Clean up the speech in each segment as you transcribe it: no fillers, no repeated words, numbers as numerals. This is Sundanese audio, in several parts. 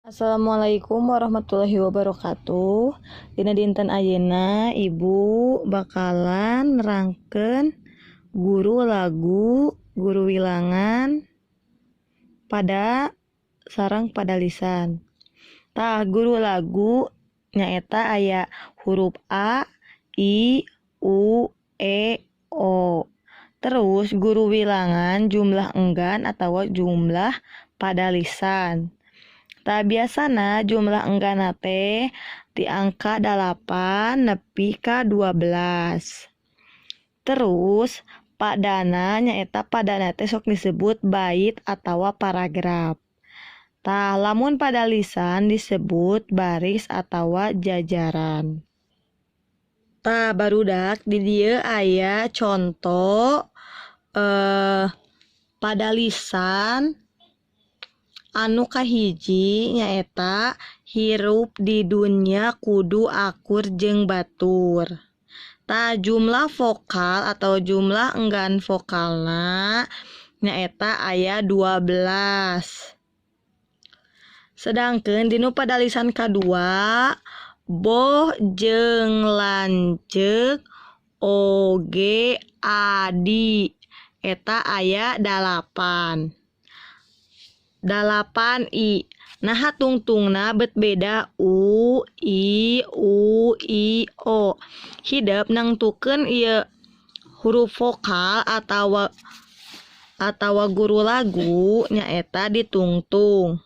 Assalamualaikum warahmatullahi wabarakatuh. Dina dinten ayeuna ibu bakalan nerangkeun guru lagu, guru wilangan pada sareng pada lisan. Tah guru lagu nyaeta aya huruf A, I, U, E, O. Terus guru wilangan jumlah enggan atau jumlah pada lisan. Tah biasana jumlah enggana teh di angka 8 nepi ka 12. Terus padana nyaeta padana teh sok disebut bait atawa paragraf. Tah lamun pada lisan disebut baris atawa jajaran. Tah barudak di dieu aya contoh pada lisan anu kahiji nyaeta hirup di dunya kudu akur jeung batur. Tah jumlah vokal atau jumlah enggan vokalna nyaeta aya 12. Sedangkeun dinu pada lisan kadua boh jeung lanceuk oge adi eta aya 8. 8i. Nah tungtungna bet beda u, i, o. Hidep nangtukeun ieu huruf vokal atawa guru lagu nyaeta ditungtung.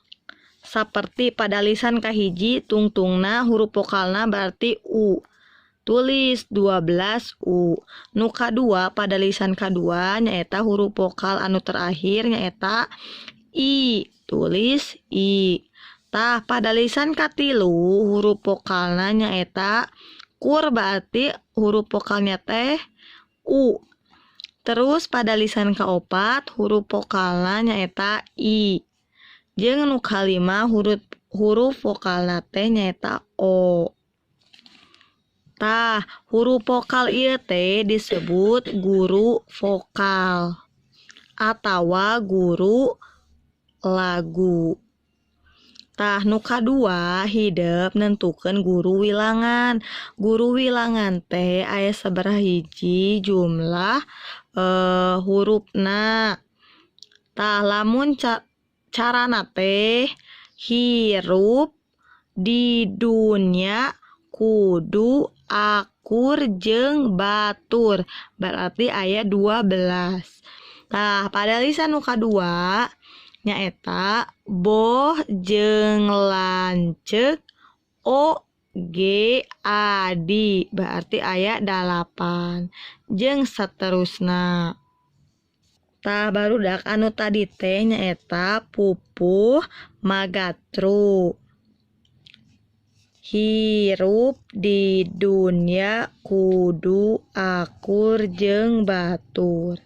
Saperti pada lisan kahiji tungtungna huruf vokalna berarti u. Tulis 12 u. Nu kadua pada lisan kadua nyaeta huruf vokal anu terakhir nyaeta I, tulis I. Tah pada lisan katilu huruf vokalna nyaeta kur berarti huruf vokalnya teh U. Terus pada lisan kaopat huruf vokalna nyaeta I. Jeung nu kalima huruf vokalna teh nyaeta O. Tah huruf vokal ieu teh disebut guru vokal atawa guru lagu. Tah nu kadua hidep nentukeun guru wilangan. Guru wilangan teh aya sabaraha hiji jumlah hurufna. Tah lamun carana teh hirup di dunya kudu akur jeung batur berarti aya 12. Tah pada lisan nu kadua nyaeta boh jeung lanceuk oge adi berarti aya 8 jeung saterusna. Tah barudak anu tadi teh nyaeta pupuh magatru. Hirup di dunya kudu akur jeung batur.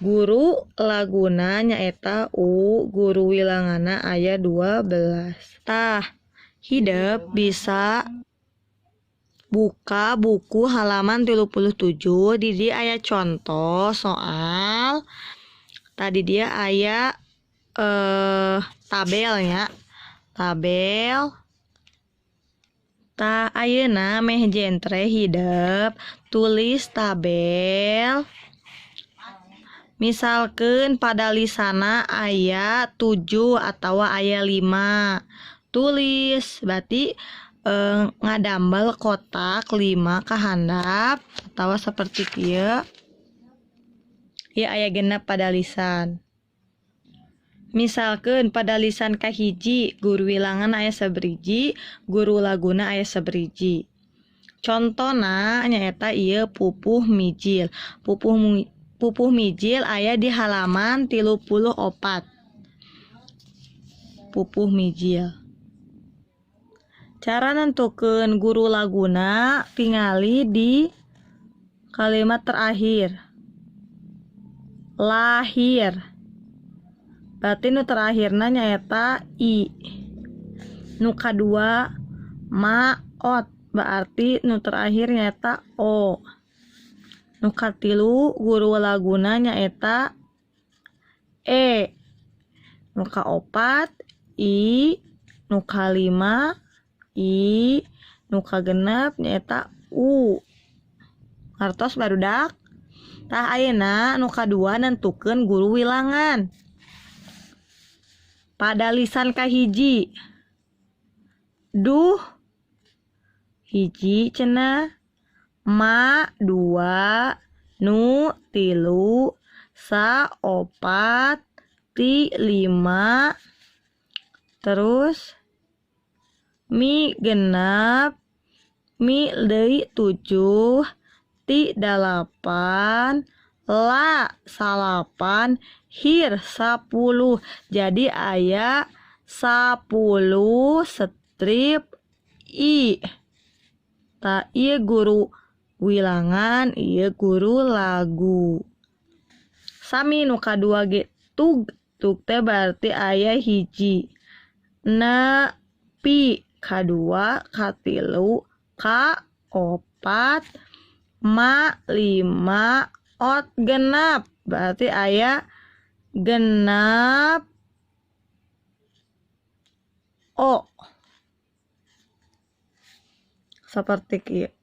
Guru laguna nyaeta U, guru wilanganna aya 12. Tah hidep bisa buka buku halaman 37 di dia aya contoh soal. Tadi dia aya tabelnya. Tabel. Tah ayeuna meh jentre hidep tulis tabel. Misalkeun pada lisana aya 7 atau aya 5. Tulis berarti ngadambel kotak 5 ka handap atau seperti kieu. Ieu aya genep pada lisan. Misalkeun pada lisan kahiji guru wilangan aya sabriji, guru laguna aya sabriji. Contona nyaeta ieu pupuh mijil. Pupuh mijil aya di halaman 34. Pupuh mijil. Cara nentukeun guru laguna tingali di kalimat terakhir. Lahir. Berarti nu terakhirna nyaeta I. Nu kadua maot berarti nu terakhir nyaeta O. Nu katilu guru laguna nyaeta E. Nu kaopat I, nu kalima I, nu kagenep nyaeta U. Ngartos barudak? Tah ayeuna nu kadua nentukeun guru wilangan. Pada lisan kahiji. Duh hiji cenah, ma dua, nu tilu, sa opat, ti lima, terus mi genep, mi deui tujuh, ti dalapan, la salapan, hir 10. Jadi aya 10 strip I. Ta ieu guru wilangan, ieu guru lagu. Sami nu kadua ge tug. Tug teh berarti aya hiji, nepi, kadua, katilu, ka opat, ma lima, ot genep. Berarti aya genep O. Seperti kieu.